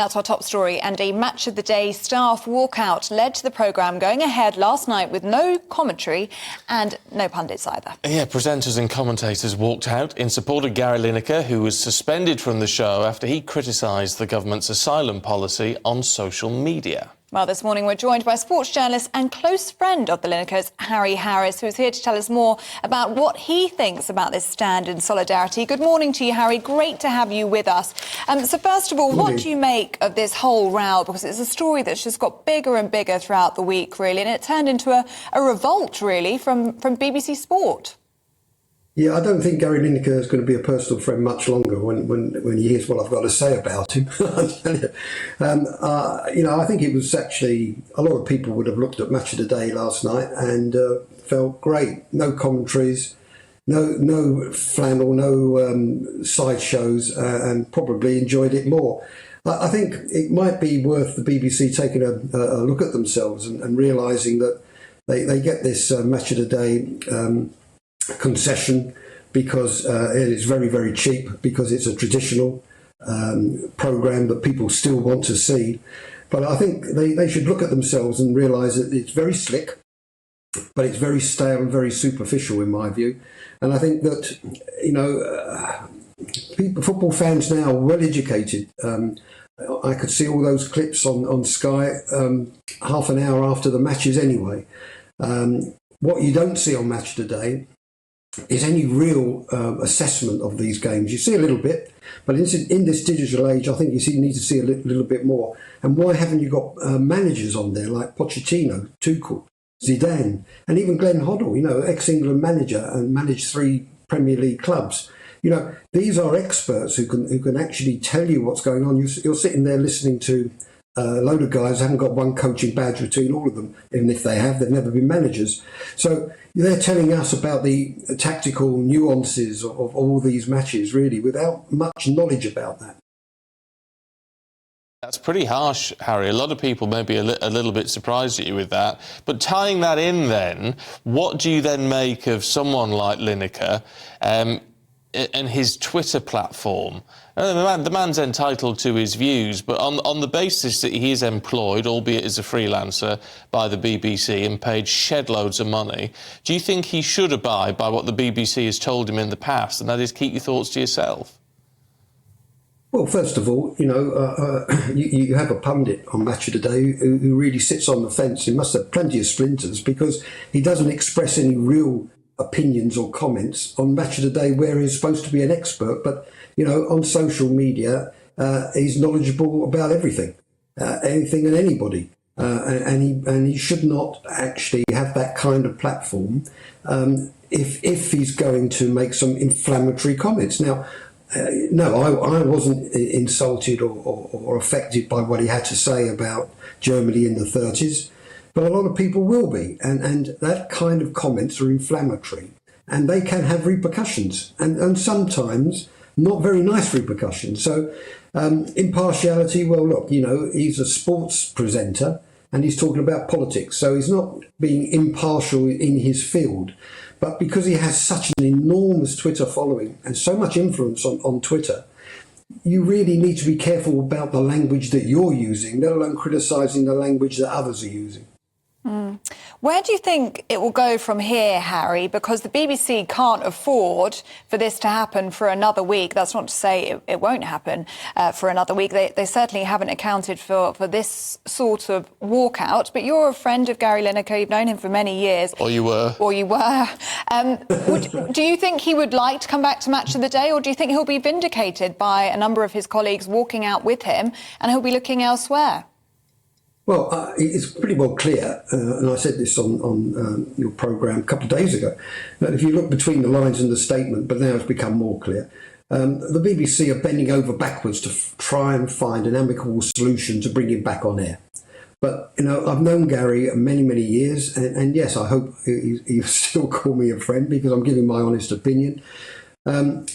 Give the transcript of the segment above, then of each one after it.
That's our top story, and a Match of the Day staff walkout led to the programme going ahead last night with no commentary and no pundits either. Yeah, presenters and commentators walked out in support of Gary Lineker, who was suspended from the show after he criticised the government's asylum policy on social media. Well, this morning we're joined by sports journalist and close friend of the Linekers, Harry Harris, who's here to tell us more about what he thinks about this stand in solidarity. Good morning to you, Harry. Great to have you with us. So first of all, what do you make of this whole row? Because it's a story that's just got bigger and bigger throughout the week, really, and it turned into a revolt, really, from BBC Sport. Yeah, I don't think Gary Lineker is going to be a personal friend much longer when he hears what I've got to say about him. I think it was actually, a lot of people would have looked at Match of the Day last night and felt great. No commentaries, no flannel, no sideshows, and probably enjoyed it more. I think it might be worth the BBC taking a look at themselves and realising that they get this Match of the Day concession because it is very, very cheap, because it's a traditional programme that people still want to see. But I think they should look at themselves and realise that it's very slick, but it's very stale and very superficial in my view. And I think that, football fans now are well educated. I could see all those clips on Sky half an hour after the matches anyway. What you don't see on Match of the Day is any real assessment of these games. You see a little bit, but in this digital age, I think you need to see a little bit more. And why haven't you got managers on there like Pochettino, Tuchel, Zidane, and even Glenn Hoddle, ex-England manager and managed 3 Premier League clubs? These are experts who can actually tell you what's going on. You're sitting there listening to a load of guys who haven't got one coaching badge between all of them. Even if they have, they've never been managers. So they're telling us about the tactical nuances of all these matches, really, without much knowledge about that. That's pretty harsh, Harry. A lot of people may be a little bit surprised at you with that. But tying that in then, what do you then make of someone like Lineker and his Twitter platform? The man's entitled to his views, but on the basis that he is employed, albeit as a freelancer, by the BBC and paid shed loads of money, do you think he should abide by what the BBC has told him in the past, and that is keep your thoughts to yourself? Well, first of all, you have a pundit on Match of the Day who really sits on the fence. He must have plenty of splinters, because he doesn't express any real opinions or comments on Match of the Day, where he's supposed to be an expert, but on social media he's knowledgeable about everything, anything and anybody, and he should not actually have that kind of platform if he's going to make some inflammatory comments. Now, no, I wasn't insulted or affected by what he had to say about Germany in the 30s. But a lot of people will be, and that kind of comments are inflammatory, and they can have repercussions, and sometimes not very nice repercussions. So impartiality, well, look, he's a sports presenter and he's talking about politics, so he's not being impartial in his field. But because he has such an enormous Twitter following and so much influence on Twitter, you really need to be careful about the language that you're using, let alone criticising the language that others are using. Where do you think it will go from here, Harry? Because the BBC can't afford for this to happen for another week. That's not to say it won't happen for another week. They certainly haven't accounted for this sort of walkout. But you're a friend of Gary Lineker. You've known him for many years. Or you were. Or you were. Do you think he would like to come back to Match of the Day, or do you think he'll be vindicated by a number of his colleagues walking out with him and he'll be looking elsewhere? Well, it's pretty well clear, and I said this on your programme a couple of days ago, that if you look between the lines in the statement, but now it's become more clear, the BBC are bending over backwards to try and find an amicable solution to bring him back on air. But, I've known Gary many, many years, and yes, I hope he'll still call me a friend, because I'm giving my honest opinion. They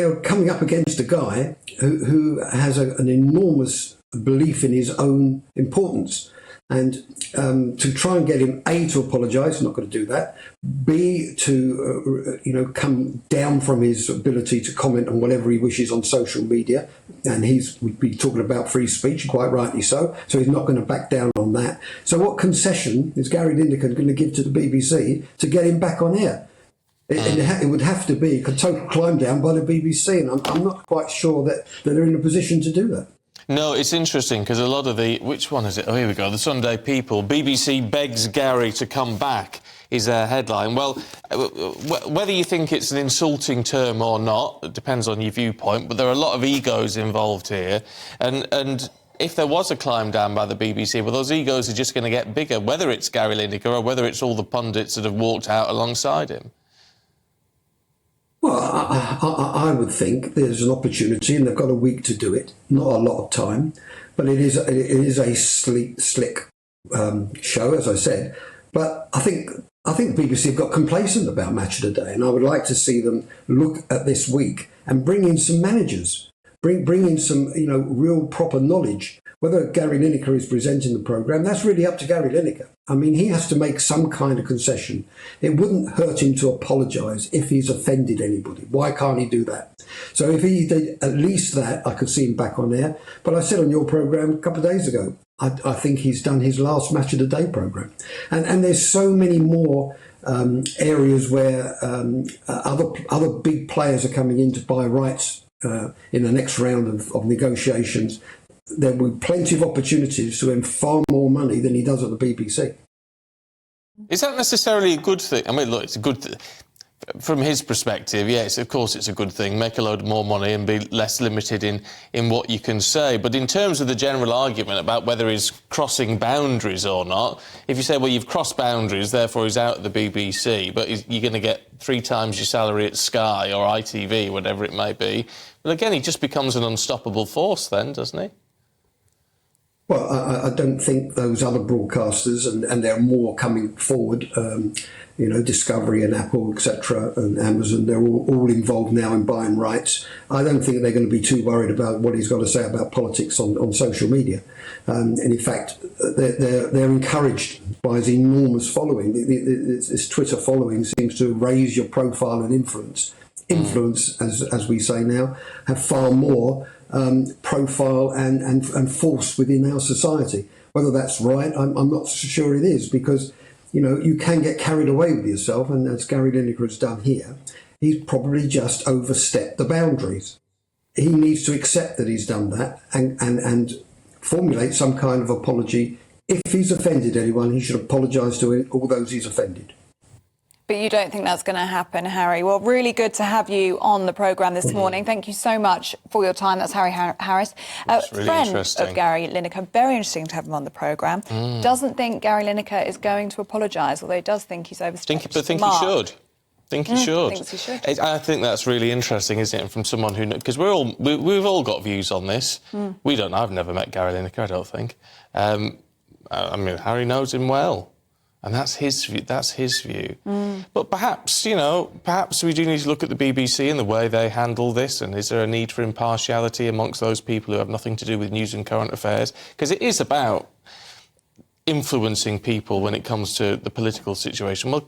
are coming up against a guy who has an enormous belief in his own importance. And to try and get him, A, to apologise, not going to do that, B, to, come down from his ability to comment on whatever he wishes on social media. And we'd be talking about free speech, quite rightly so he's not going to back down on that. So what concession is Gary Lineker going to give to the BBC to get him back on air? It would have to be a total climb down by the BBC, and I'm not quite sure that they're in a position to do that. No, it's interesting because a lot of which one is it? Oh, here we go. The Sunday People. BBC begs Gary to come back is their headline. Well, whether you think it's an insulting term or not, it depends on your viewpoint, but there are a lot of egos involved here. And if there was a climb down by the BBC, well, those egos are just going to get bigger, whether it's Gary Lineker or whether it's all the pundits that have walked out alongside him. Well, I would think there's an opportunity, and they've got a week to do it. Not a lot of time, but it is a slick show, as I said. But I think the BBC have got complacent about Match of the Day, and I would like to see them look at this week and bring in some managers, bring in some real proper knowledge. Whether Gary Lineker is presenting the programme, that's really up to Gary Lineker. I mean, he has to make some kind of concession. It wouldn't hurt him to apologise if he's offended anybody. Why can't he do that? So if he did at least that, I could see him back on air. But I said on your programme a couple of days ago, I think he's done his last Match of the Day programme. And there's so many more areas where other big players are coming in to buy rights in the next round of negotiations. There will be plenty of opportunities to earn far more money than he does at the BBC. Is that necessarily a good thing? I mean, look, it's a good thing. From his perspective, yes, of course it's a good thing. Make a load more money and be less limited in what you can say. But in terms of the general argument about whether he's crossing boundaries or not, if you say, well, you've crossed boundaries, therefore he's out of the BBC, but you're going to get 3 times your salary at Sky or ITV, whatever it may be. But again, he just becomes an unstoppable force then, doesn't he? Well, I don't think those other broadcasters, and there are more coming forward, Discovery and Apple, etc., and Amazon, they're all involved now in buying rights. I don't think they're going to be too worried about what he's got to say about politics on social media. And in fact, they're encouraged by his enormous following. This Twitter following seems to raise your profile and influence. Influence, as we say now, have far more profile and force within our society. Whether that's right, I'm not sure it is, because you can get carried away with yourself, and as Gary Lineker has done here, he's probably just overstepped the boundaries. He needs to accept that he's done that and formulate some kind of apology. If he's offended anyone, he should apologise to all those he's offended. But you don't think that's going to happen, Harry? Well, really good to have you on the programme this morning. Thank you so much for your time. That's Harry Harris, really friend of Gary Lineker. Very interesting to have him on the programme. Doesn't think Gary Lineker is going to apologise, although he does think he's overstepped. But think he should. Think he should. Thinks he should. I think that's really interesting, isn't it? From someone who, because we've all got views on this. We don't. I've never met Gary Lineker, I don't think. I mean, Harry knows him well. And that's his view. But perhaps, perhaps we do need to look at the BBC and the way they handle this, and is there a need for impartiality amongst those people who have nothing to do with news and current affairs? Because it is about influencing people when it comes to the political situation. Well,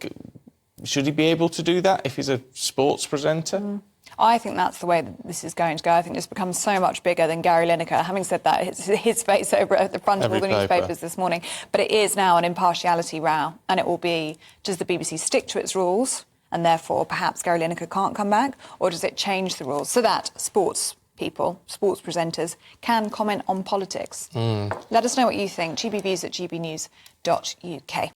should he be able to do that if he's a sports presenter? I think that's the way that this is going to go. I think this becomes so much bigger than Gary Lineker. Having said that, it's his face over at the front of all the newspapers this morning. But it is now an impartiality row, and it will be, does the BBC stick to its rules, and therefore perhaps Gary Lineker can't come back, or does it change the rules so that sports people, sports presenters, can comment on politics? Let us know what you think. GBViews at gbnews.uk.